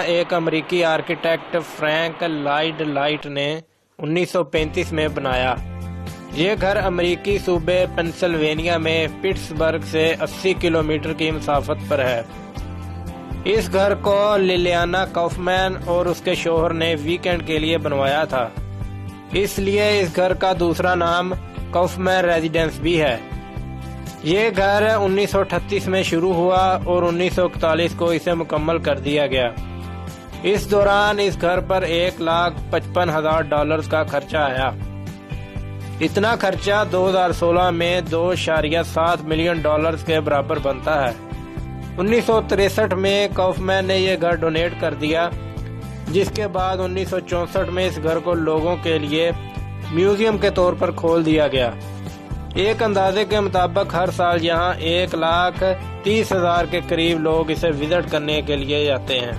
ایک امریکی architect Frank لائڈ light نے 1935 میں بنایا۔ یہ گھر امریکی صوبے پنسلوینیا میں پٹسبرگ سے 80 کلومیٹر کی مسافت پر ہے۔ اس گھر کو لیلیانا کافمین اور اس کے شوہر نے ویکینڈ کے لیے بنوایا تھا، اس لیے اس گھر کا دوسرا نام کافمین ریزیڈنس بھی ہے۔ یہ گھر 1938 میں شروع ہوا اور 1941 کو اسے مکمل کر دیا گیا۔ اس دوران اس گھر پر $1,55,000 کا خرچہ آیا۔ اتنا خرچہ 2016 میں $2.7 ملین کے برابر بنتا ہے۔ 1963 میں کافمین نے یہ گھر ڈونیٹ کر دیا، جس کے بعد 1964 میں اس گھر کو لوگوں کے لیے میوزیم کے طور پر کھول دیا گیا۔ ایک اندازے کے مطابق ہر سال یہاں 1,30,000 کے قریب لوگ اسے وزٹ کرنے کے لیے جاتے ہیں۔